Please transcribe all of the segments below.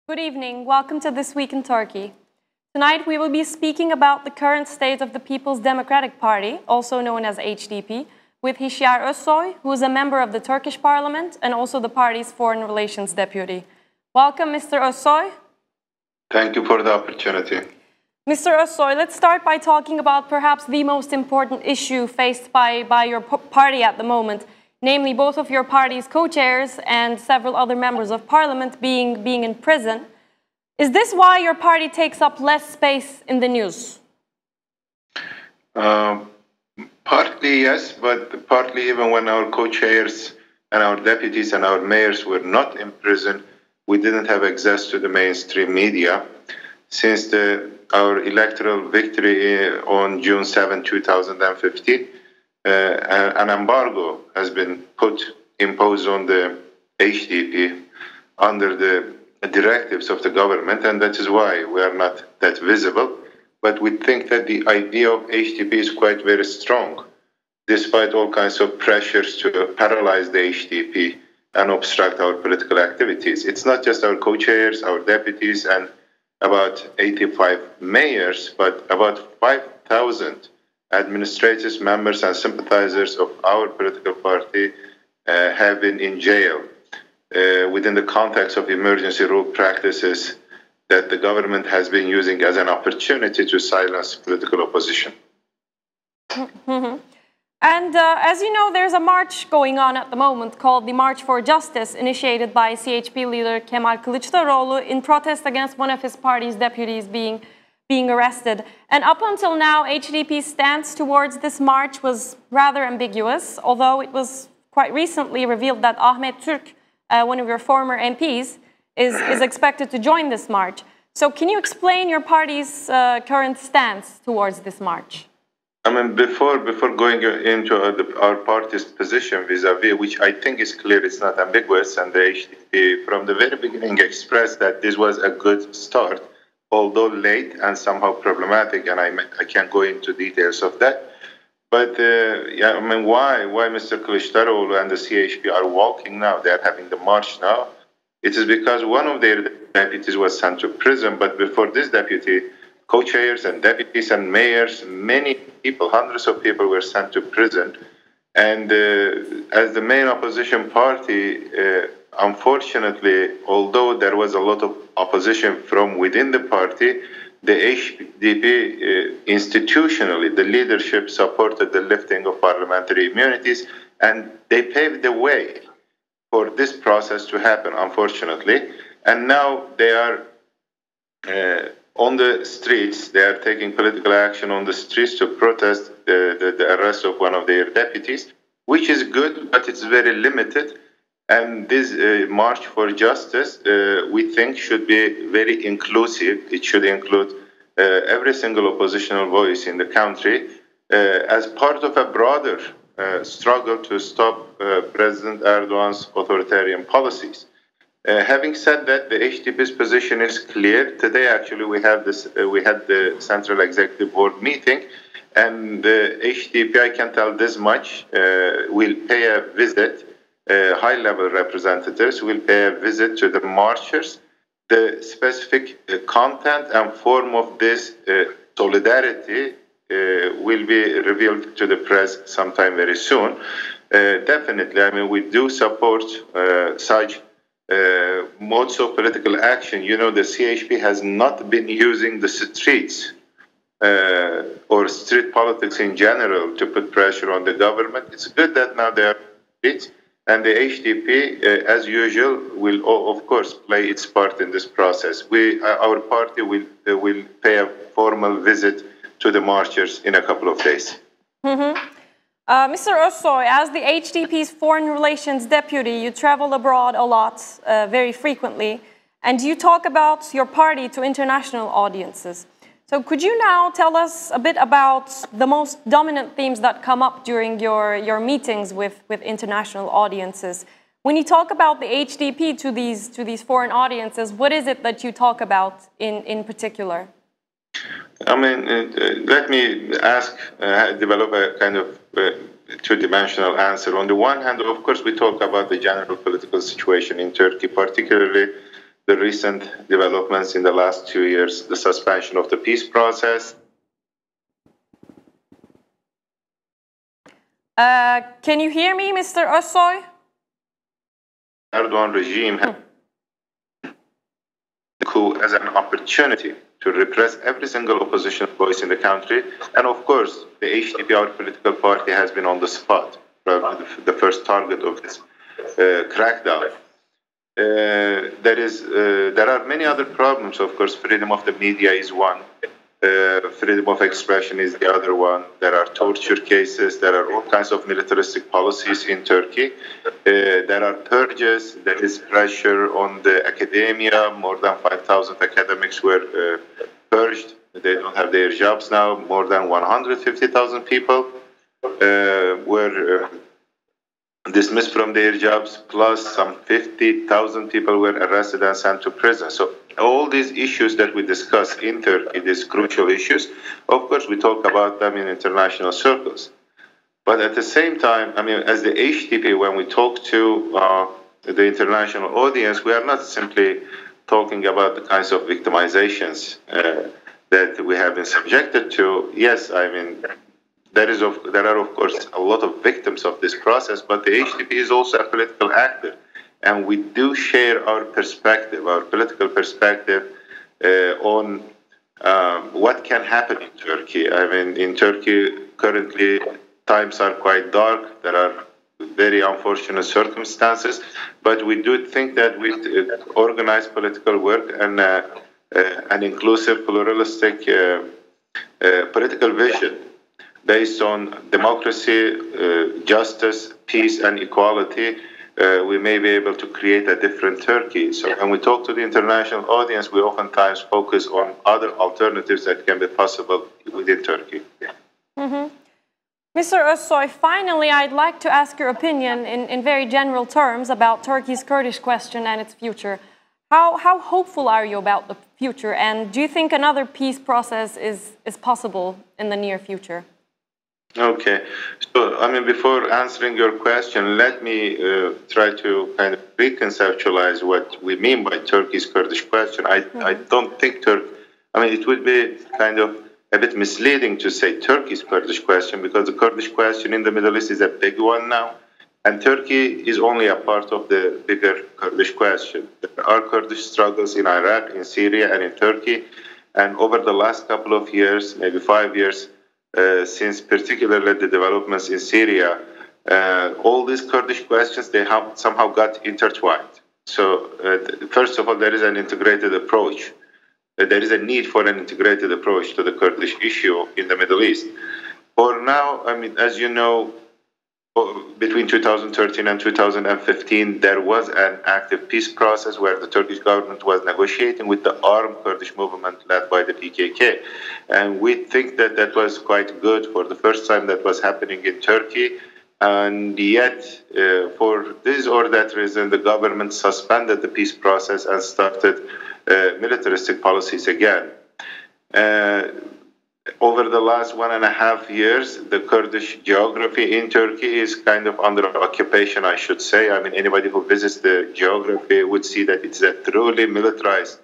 Good evening. Welcome to This Week in Turkey. Tonight we will be speaking about the current state of the People's Democratic Party, also known as HDP, with Hişyar Özsoy, who is a member of the Turkish Parliament and also the party's Foreign Relations Deputy. Welcome, Mr. Özsoy. Thank you for the opportunity. Mr. Özsoy, let's start by talking about perhaps the most important issue faced by your party at the moment, namely both of your party's co-chairs and several other members of parliament being in prison. Is this why your party takes up less space in the news? Partly yes, but partly even when our co-chairs and our deputies and our mayors were not in prison, we didn't have access to the mainstream media. Since our electoral victory on June 7, 2015, an embargo has been imposed on the HDP under the directives of the government, and that is why we are not that visible. But we think that the idea of HDP is quite very strong, despite all kinds of pressures to paralyze the HDP and obstruct our political activities. It's not just our co-chairs, our deputies, and about 85 mayors, but about 5,000 administrators, members, and sympathizers of our political party have been in jail within the context of emergency rule practices that the government has been using as an opportunity to silence political opposition. And as you know, there's a march going on at the moment called the March for Justice, initiated by CHP leader Kemal Kılıçdaroğlu in protest against one of his party's deputies being arrested. And up until now, HDP's stance towards this march was rather ambiguous, although it was quite recently revealed that Ahmet Türk, one of your former MPs, is expected to join this march. So can you explain your party's current stance towards this march? I mean, before going into our party's position vis-a-vis, which I think is clear, it's not ambiguous, and the HDP from the very beginning expressed that this was a good start, although late and somehow problematic, and I can't go into details of that. But yeah, I mean, why Mr. Kılıçdaroğlu and the CHP are walking now? They are having the march now. It is because one of their deputies was sent to prison, but before this deputy, co-chairs and deputies and mayors, many people, hundreds of people were sent to prison. And as the main opposition party, unfortunately, although there was a lot of opposition from within the party, the HDP institutionally, the leadership supported the lifting of parliamentary immunities, and they paved the way for this process to happen, unfortunately. And now they are on the streets. They are taking political action on the streets to protest the arrest of one of their deputies, which is good, but it's very limited. And this March for Justice, we think, should be very inclusive. It should include every single oppositional voice in the country as part of a broader struggle to stop President Erdogan's authoritarian policies. Having said that, the HDP's position is clear. Today, actually, we had the Central Executive Board meeting, and the HDP, I can tell this much, will pay a visit. High-level representatives will pay a visit to the marchers. The specific content and form of this solidarity will be revealed to the press sometime very soon. Definitely, I mean, we do support such modes of political action. You know, the CHP has not been using the streets or street politics in general to put pressure on the government. It's good that now they are streets, and the HDP, as usual, will of course play its part in this process. Our party will pay a formal visit to the marchers in a couple of days. Mr. Özsoy, as the HDP's Foreign Relations Deputy, you travel abroad a lot, very frequently, and you talk about your party to international audiences. So could you now tell us a bit about the most dominant themes that come up during your meetings with international audiences? When you talk about the HDP to these foreign audiences, what is it that you talk about in particular? I mean, let me develop a kind of two-dimensional answer. On the one hand, of course, we talk about the general political situation in Turkey, particularly the recent developments in the last 2 years, the suspension of the peace process. Can you hear me, Mr. Özsoy? Erdogan regime has the coup as an opportunity to repress every single opposition voice in the country. And of course, the HDP, our political party, has been on the spot, the first target of this crackdown. There are many other problems, of course. Freedom of the media is one. Freedom of expression is the other one. There are torture cases. There are all kinds of militaristic policies in Turkey. There are purges. There is pressure on the academia. More than 5,000 academics were purged. They don't have their jobs now. More than 150,000 people were dismissed from their jobs, plus some 50,000 people were arrested and sent to prison. So all these issues that we discuss in Turkey, these crucial issues, of course, we talk about them in international circles. But at the same time, I mean, as the HDP, when we talk to the international audience, we are not simply talking about the kinds of victimizations that we have been subjected to. Yes, I mean, there are, of course, a lot of victims of this process, but the HDP is also a political actor. And we do share our perspective, our political perspective on what can happen in Turkey. I mean, in Turkey, currently, times are quite dark. There are very unfortunate circumstances. But we do think that with organized political work and an inclusive, pluralistic political vision, based on democracy, justice, peace, and equality, we may be able to create a different Turkey. So when we talk to the international audience, we oftentimes focus on other alternatives that can be possible within Turkey. Mm-hmm. Mr. Özsoy, finally, I'd like to ask your opinion in very general terms about Turkey's Kurdish question and its future. How hopeful are you about the future, and do you think another peace process is possible in the near future? Okay, so I mean, before answering your question, let me try to kind of reconceptualize what we mean by Turkey's Kurdish question. I don't think I mean, it would be kind of a bit misleading to say Turkey's Kurdish question, because the Kurdish question in the Middle East is a big one now, and Turkey is only a part of the bigger Kurdish question. There are Kurdish struggles in Iraq, in Syria, and in Turkey, and over the last couple of years, maybe 5 years, since particularly the developments in Syria, all these Kurdish questions, they have somehow got intertwined. So first of all, there is an integrated approach. There is a need for an integrated approach to the Kurdish issue in the Middle East. For now, I mean, as you know, between 2013 and 2015, there was an active peace process where the Turkish government was negotiating with the armed Kurdish movement led by the PKK. And we think that that was quite good for the first time that was happening in Turkey. And yet, for this or that reason, the government suspended the peace process and started militaristic policies again. Over the last 1.5 years, the Kurdish geography in Turkey is kind of under occupation, I should say. I mean, anybody who visits the geography would see that it's a truly militarized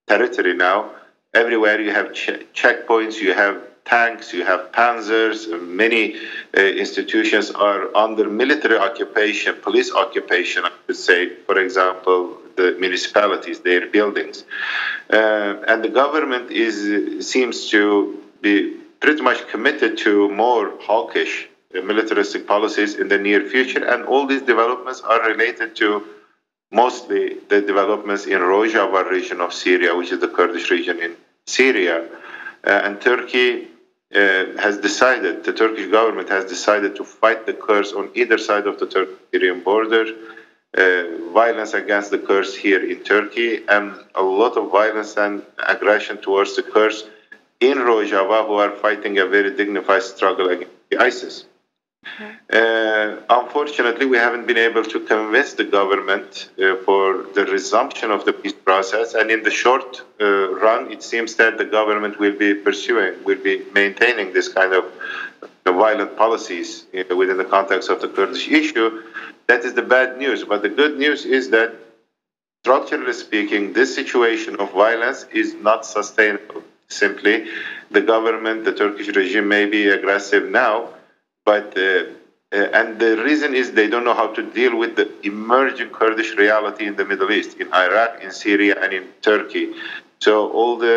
territory now. Everywhere you have checkpoints, you have tanks, you have panzers. Many institutions are under military occupation, police occupation, I should say. For example, the municipalities, their buildings. And the government seems to be pretty much committed to more hawkish militaristic policies in the near future, and all these developments are related to mostly the developments in Rojava region of Syria, which is the Kurdish region in Syria. And Turkey has decided, the Turkish government has decided to fight the Kurds on either side of the Turkish-Syrian border. Violence against the Kurds here in Turkey, and a lot of violence and aggression towards the Kurds in Rojava, who are fighting a very dignified struggle against ISIS. Unfortunately, we haven't been able to convince the government for the resumption of the peace process, and in the short run, it seems that the government will be maintaining this kind of violent policies within the context of the Kurdish issue. That is the bad news, but the good news is that structurally speaking, this situation of violence is not sustainable. Simply, the government, the Turkish regime may be aggressive now, but and the reason is they don't know how to deal with the emerging Kurdish reality in the Middle East, in Iraq, in Syria, and in Turkey. So all the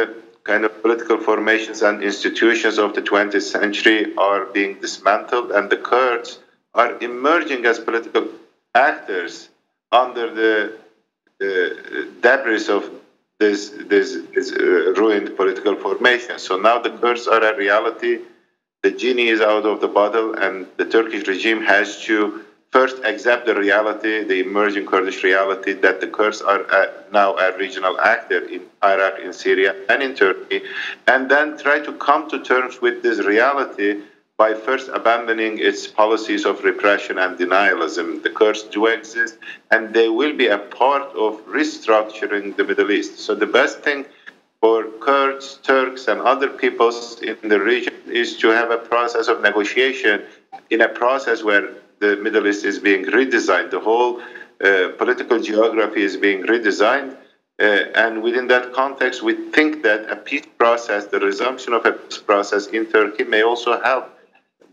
kind of political formations and institutions of the 20th century are being dismantled, and the Kurds are emerging as political actors under the debris of this ruined political formation. So now the Kurds are a reality. The genie is out of the bottle, and the Turkish regime has to first accept the reality, the emerging Kurdish reality, that the Kurds are now a regional actor in Iraq, in Syria, and in Turkey, and then try to come to terms with this reality by first abandoning its policies of repression and denialism. The Kurds do exist, and they will be a part of restructuring the Middle East. So the best thing for Kurds, Turks, and other peoples in the region is to have a process of negotiation in a process where the Middle East is being redesigned. The whole political geography is being redesigned. And within that context, we think that a peace process, the resumption of a peace process in Turkey may also help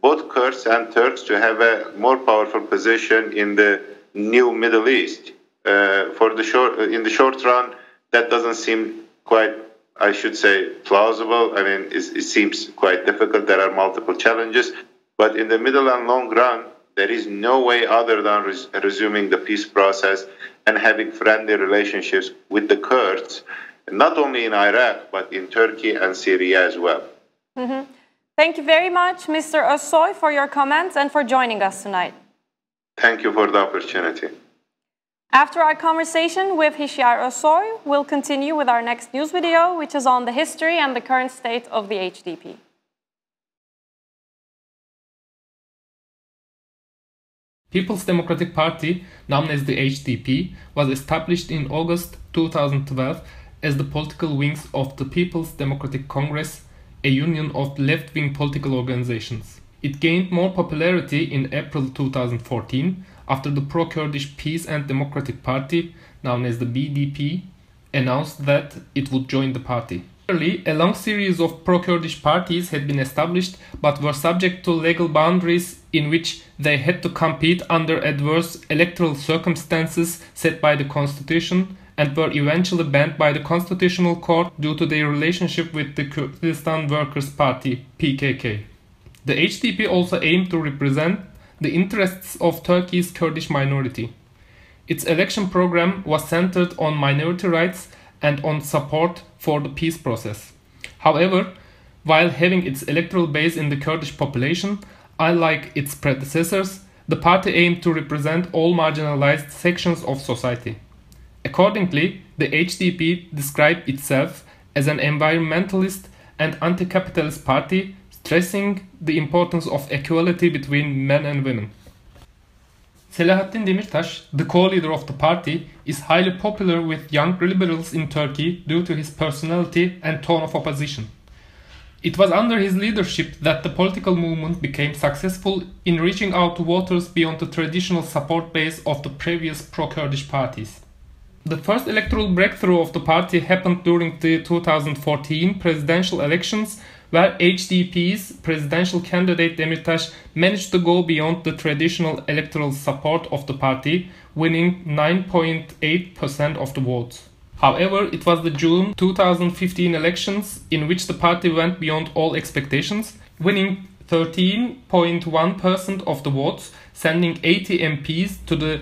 both Kurds and Turks to have a more powerful position in the new Middle East. In the short run, that doesn't seem quite, I should say, plausible. I mean, it seems quite difficult. There are multiple challenges. But in the middle and long run, there is no way other than resuming the peace process and having friendly relationships with the Kurds, not only in Iraq, but in Turkey and Syria as well. Mm-hmm. Thank you very much, Mr. Özsoy, for your comments and for joining us tonight. Thank you for the opportunity. After our conversation with Hişyar Özsoy, we'll continue with our next news video, which is on the history and the current state of the HDP. People's Democratic Party, known as the HDP, was established in August 2012 as the political wings of the People's Democratic Congress, a union of left-wing political organizations. It gained more popularity in April 2014 after the pro-Kurdish Peace and Democratic Party, known as the BDP, announced that it would join the party. Earlier, a long series of pro-Kurdish parties had been established but were subject to legal boundaries in which they had to compete under adverse electoral circumstances set by the constitution and were eventually banned by the Constitutional Court due to their relationship with the Kurdistan Workers' Party, PKK. The HDP also aimed to represent the interests of Turkey's Kurdish minority. Its election program was centered on minority rights and on support for the peace process. However, while having its electoral base in the Kurdish population, unlike its predecessors, the party aimed to represent all marginalized sections of society. Accordingly, the HDP described itself as an environmentalist and anti-capitalist party, stressing the importance of equality between men and women. Selahattin Demirtas, the co-leader of the party, is highly popular with young liberals in Turkey due to his personality and tone of opposition. It was under his leadership that the political movement became successful in reaching out to voters beyond the traditional support base of the previous pro-Kurdish parties. The first electoral breakthrough of the party happened during the 2014 presidential elections, where HDP's presidential candidate Demirtas managed to go beyond the traditional electoral support of the party, winning 9.8% of the votes. However, it was the June 2015 elections in which the party went beyond all expectations, winning 13.1% of the votes, sending 80 MPs to the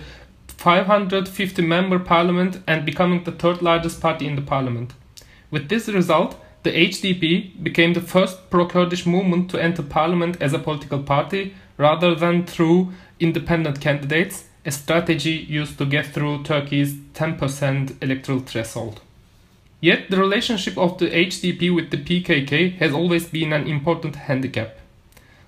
550-member parliament and becoming the third largest party in the parliament. With this result, the HDP became the first pro-Kurdish movement to enter parliament as a political party rather than through independent candidates, a strategy used to get through Turkey's 10% electoral threshold. Yet the relationship of the HDP with the PKK has always been an important handicap.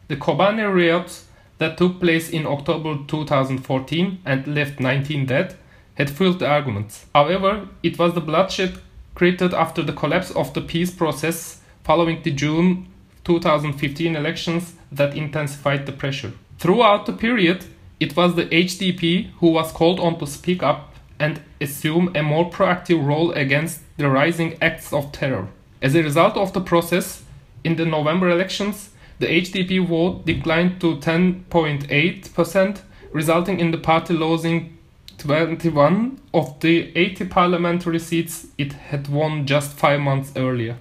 The Kobani riots that took place in October 2014 and left 19 dead had fueled the arguments. However, it was the bloodshed created after the collapse of the peace process following the June 2015 elections that intensified the pressure. Throughout the period, it was the HDP who was called on to speak up and assume a more proactive role against the rising acts of terror. As a result of the process, in the November elections, the HDP vote declined to 10.8%, resulting in the party losing 21 of the 80 parliamentary seats it had won just 5 months earlier.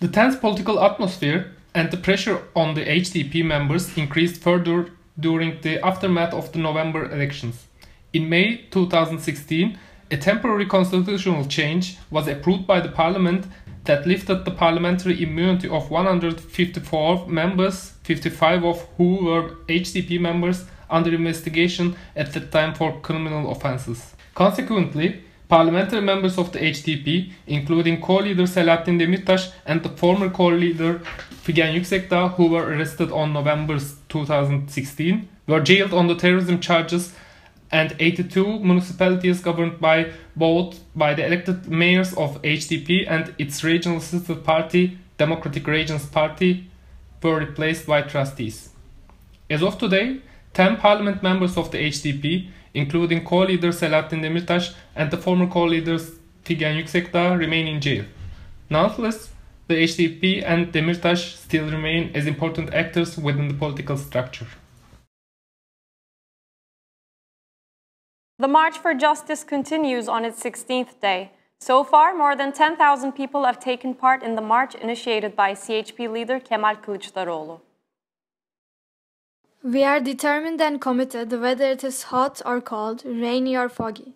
The tense political atmosphere and the pressure on the HDP members increased further during the aftermath of the November elections. In May 2016, a temporary constitutional change was approved by the parliament that lifted the parliamentary immunity of 154 members, 55 of who were HDP members under investigation at that time for criminal offenses. Consequently, parliamentary members of the HDP, including co-leader Selahattin Demirtas and the former co-leader Figen Yüksekdağ, who were arrested on November 2016, were jailed on the terrorism charges, and 82 municipalities governed by both by the elected mayors of HDP and its regional sister party, Democratic Regions Party, were replaced by trustees. As of today, 10 parliament members of the HDP, including co-leader Selahattin Demirtas and the former co-leaders Figen Yüksekdağ, remain in jail. Nonetheless, the HDP and Demirtas still remain as important actors within the political structure. The March for Justice continues on its 16th day. So far, more than 10,000 people have taken part in the march initiated by CHP leader Kemal Kılıçdaroğlu. We are determined and committed whether it is hot or cold, rainy or foggy.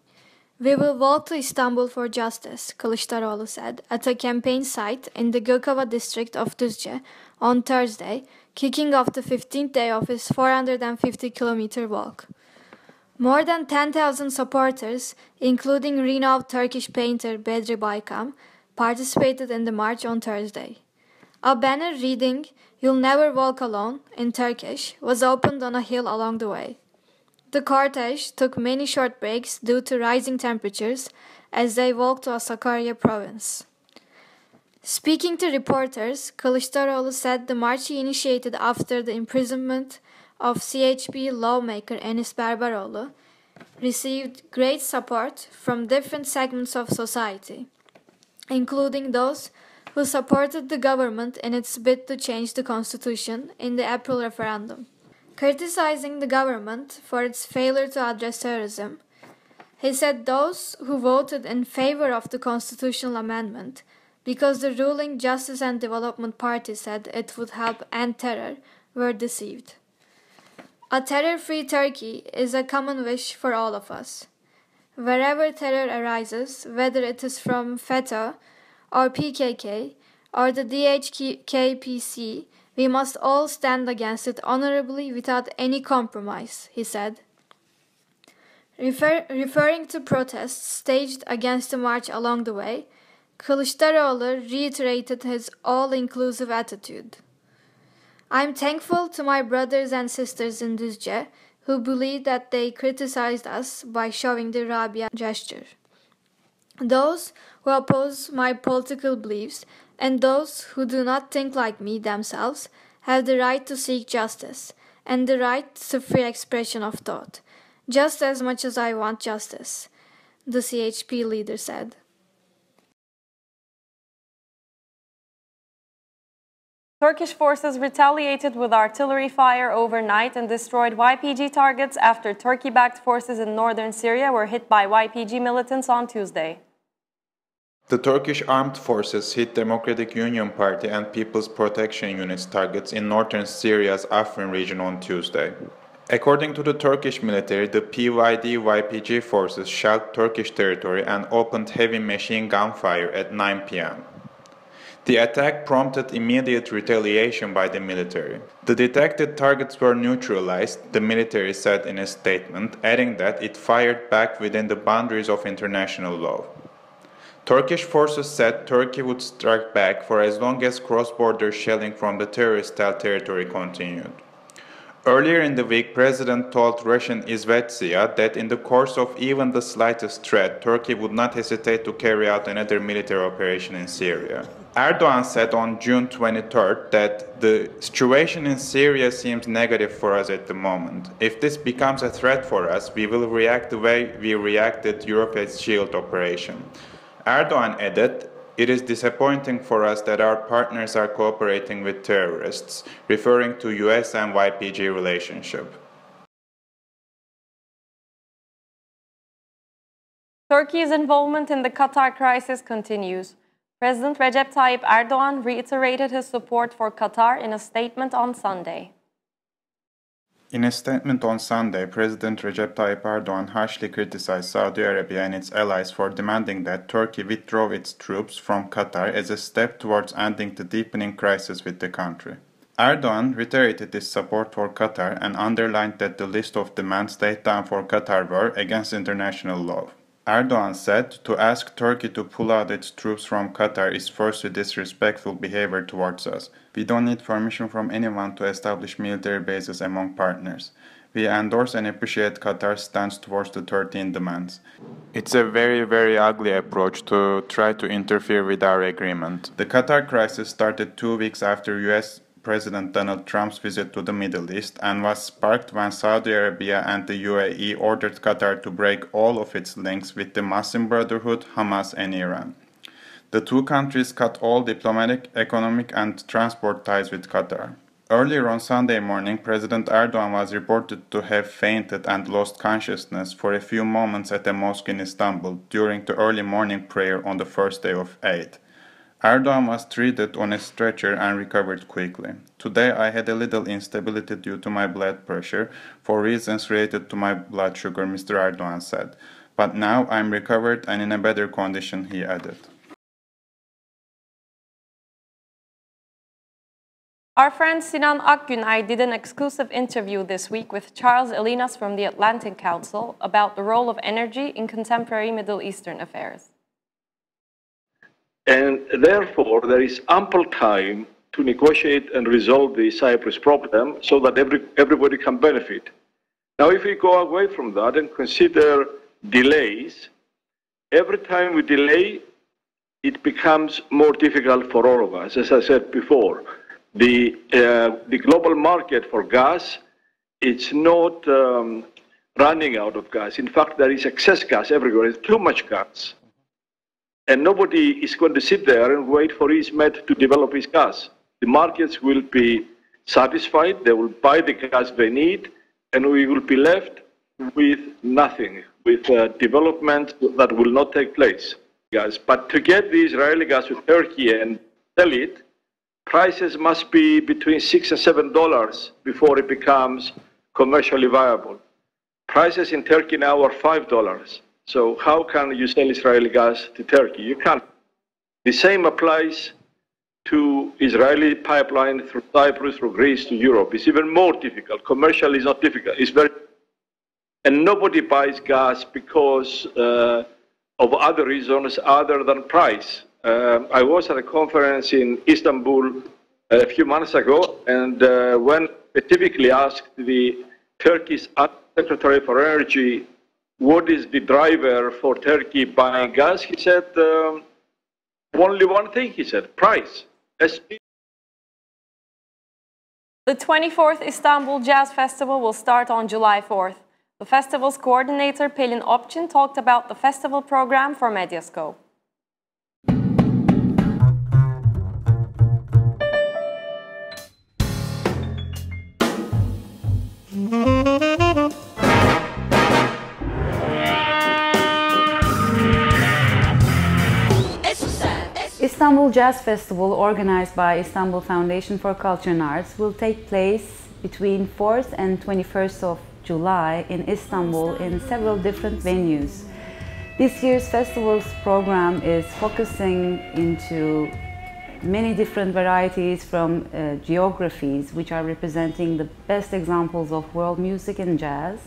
We will walk to Istanbul for justice, Kılıçdaroğlu said at a campaign site in the Gökova district of Düzce on Thursday, kicking off the 15th day of his 450-kilometer walk. More than 10,000 supporters, including renowned Turkish painter Bedri Baykam, participated in the march on Thursday. A banner reading, "You'll never walk alone," in Turkish, was opened on a hill along the way. The cortege took many short breaks due to rising temperatures as they walked to Sakarya province. Speaking to reporters, Kılıçdaroğlu said the march he initiated after the imprisonment of CHP lawmaker Enis Berberoğlu received great support from different segments of society, including those who supported the government in its bid to change the constitution in the April referendum. Criticizing the government for its failure to address terrorism, he said those who voted in favor of the constitutional amendment because the ruling Justice and Development Party said it would help end terror were deceived. A terror-free Turkey is a common wish for all of us. Wherever terror arises, whether it is from FETÖ or PKK or the DHKPC, we must all stand against it honorably without any compromise, he said. Referring to protests staged against the march along the way, Kılıçdaroğlu reiterated his all-inclusive attitude. I'm thankful to my brothers and sisters in Düzce who believe that they criticized us by showing the Rabia gesture. Those who oppose my political beliefs and those who do not think like me themselves have the right to seek justice and the right to free expression of thought, just as much as I want justice, the CHP leader said. Turkish forces retaliated with artillery fire overnight and destroyed YPG targets after Turkey-backed forces in northern Syria were hit by YPG militants on Tuesday. The Turkish armed forces hit Democratic Union Party and People's Protection Unit's targets in northern Syria's Afrin region on Tuesday. According to the Turkish military, the PYD-YPG forces shelled Turkish territory and opened heavy machine gun fire at 9 p.m. The attack prompted immediate retaliation by the military. The detected targets were neutralized, the military said in a statement, adding that it fired back within the boundaries of international law. Turkish forces said Turkey would strike back for as long as cross-border shelling from the terrorist-held territory continued. Earlier in the week, President told Russian Izvestia that in the course of even the slightest threat, Turkey would not hesitate to carry out another military operation in Syria. Erdogan said on June 23rd that the situation in Syria seems negative for us at the moment. If this becomes a threat for us, we will react the way we reacted Europe's shield operation. Erdogan added, "It is disappointing for us that our partners are cooperating with terrorists," referring to US and YPG relationship. Turkey's involvement in the Qatar crisis continues. President Recep Tayyip Erdogan reiterated his support for Qatar in a statement on Sunday. In a statement on Sunday, President Recep Tayyip Erdogan harshly criticized Saudi Arabia and its allies for demanding that Turkey withdraw its troops from Qatar as a step towards ending the deepening crisis with the country. Erdogan reiterated his support for Qatar and underlined that the list of demands laid down for Qatar were against international law. Erdogan said, "To ask Turkey to pull out its troops from Qatar is firstly disrespectful behavior towards us. We don't need permission from anyone to establish military bases among partners. We endorse and appreciate Qatar's stance towards the 13 demands. It's a very, very ugly approach to try to interfere with our agreement." The Qatar crisis started 2 weeks after US President Donald Trump's visit to the Middle East and was sparked when Saudi Arabia and the UAE ordered Qatar to break all of its links with the Muslim Brotherhood, Hamas, and Iran. The two countries cut all diplomatic, economic, and transport ties with Qatar. Earlier on Sunday morning, President Erdogan was reported to have fainted and lost consciousness for a few moments at a mosque in Istanbul during the early morning prayer on the first day of Eid. Erdogan was treated on a stretcher and recovered quickly. "Today I had a little instability due to my blood pressure for reasons related to my blood sugar," Mr. Erdogan said. "But now I'm recovered and in a better condition," he added. Our friend Sinan Akgünay did an exclusive interview this week with Charles Elinas from the Atlantic Council about the role of energy in contemporary Middle Eastern affairs. And therefore, there is ample time to negotiate and resolve the Cyprus problem so that everybody can benefit. Now, if we go away from that and consider delays, every time we delay, it becomes more difficult for all of us. As I said before, the global market for gas, it's not running out of gas. In fact, there is excess gas everywhere. There's too much gas. And nobody is going to sit there and wait for EastMed to develop its gas. The markets will be satisfied, they will buy the gas they need, and we will be left with nothing, with development that will not take place. But to get the Israeli gas to Turkey and sell it, prices must be between $6 and $7 before it becomes commercially viable. Prices in Turkey now are $5. So how can you sell Israeli gas to Turkey? You can't. The same applies to Israeli pipeline through Cyprus, through Greece to Europe. It's even more difficult. Commercially, it's not difficult. It's very, and nobody buys gas because of other reasons other than price. I was at a conference in Istanbul a few months ago, and when specifically asked the Turkish Secretary for Energy, what is the driver for Turkey buying gas? He said, only one thing, he said, price. The 24th Istanbul Jazz Festival will start on July 4th. The festival's coordinator, Pelin Opçin, talked about the festival program for Medyascope. Istanbul Jazz Festival, organized by Istanbul Foundation for Culture and Arts, will take place between 4th and 21st of July in Istanbul in several different venues. This year's festival's program is focusing into many different varieties from geographies, which are representing the best examples of world music and jazz.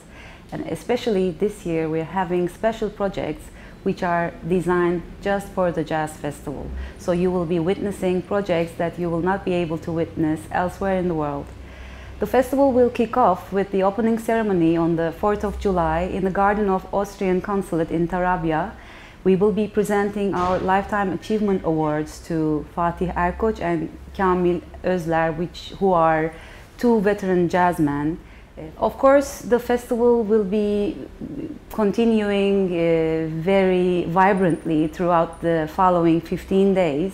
And especially this year, we're having special projects which are designed just for the jazz festival. So you will be witnessing projects that you will not be able to witness elsewhere in the world. The festival will kick off with the opening ceremony on the 4th of July in the garden of Austrian Consulate in Tarabya, We will be presenting our Lifetime Achievement Awards to Fatih Erkoç and Kamil Özler, who are two veteran jazzmen. Of course, the festival will be continuing very vibrantly throughout the following 15 days.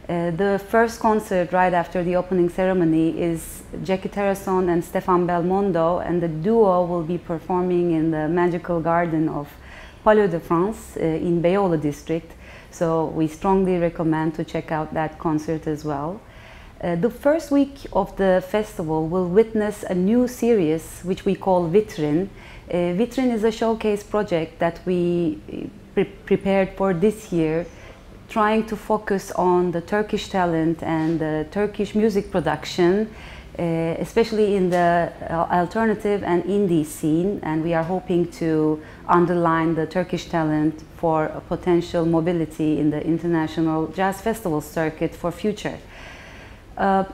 The first concert right after the opening ceremony is Jackie Terrason and Stefan Belmondo, and the duo will be performing in the magical garden of Palais de France in Beyoğlu district. So we strongly recommend to check out that concert as well. The first week of the festival will witness a new series which we call Vitrin. Vitrin is a showcase project that we prepared for this year, trying to focus on the Turkish talent and the Turkish music production, especially in the alternative and indie scene, and we are hoping to underline the Turkish talent for a potential mobility in the international jazz festival circuit for future.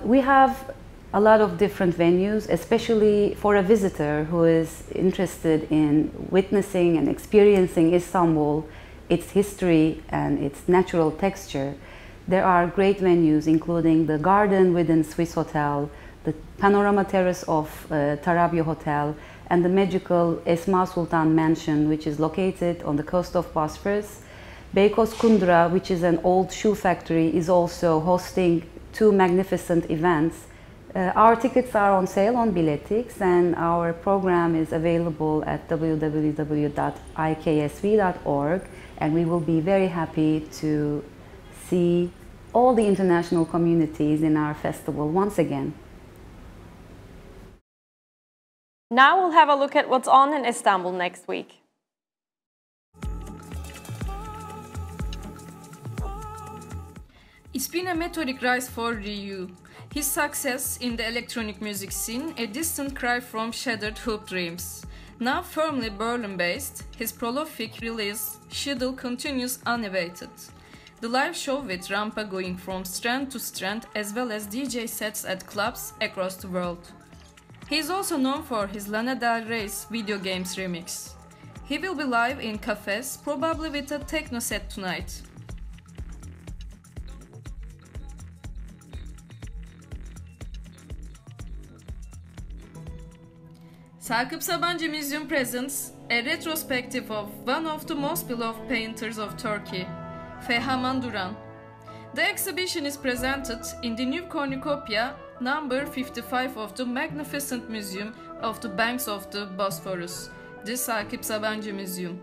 We have a lot of different venues, especially for a visitor who is interested in witnessing and experiencing Istanbul, its history and its natural texture. There are great venues including the garden within Swiss Hotel, the panorama terrace of Tarabya Hotel, and the magical Esma Sultan Mansion, which is located on the coast of Bosphorus. Beykoz Kundura, which is an old shoe factory, is also hosting two magnificent events. Our tickets are on sale on Biletix, and our program is available at www.iksv.org, and we will be very happy to see all the international communities in our festival once again. Now we'll have a look at what's on in Istanbul next week. It's been a meteoric rise for Ryu. His success in the electronic music scene, a distant cry from shattered hoop dreams. Now firmly Berlin-based, his prolific release schedule continues unabated. The live show with Rampa going from strand to strand, as well as DJ sets at clubs across the world. He is also known for his Lana Del Rey's video games remix. He will be live in cafes, probably with a techno set tonight. Sakıp Sabancı Museum presents a retrospective of one of the most beloved painters of Turkey, Fehaman Duran. The exhibition is presented in the new cornucopia number 55 of the magnificent museum of the banks of the Bosphorus, the Sakıp Sabancı Museum.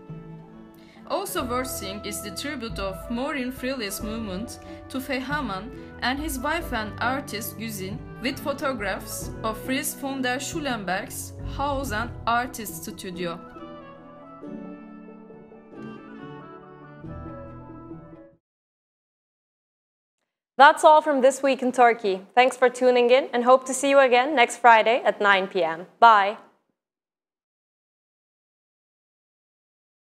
Also worth seeing is the tribute of Morin Freeless movement to Fehaman and his wife and artist Güzin, with photographs of Fries von der Schulenberg's house and artist studio. That's all from This Week in Turkey. Thanks for tuning in and hope to see you again next Friday at 9 p.m. Bye.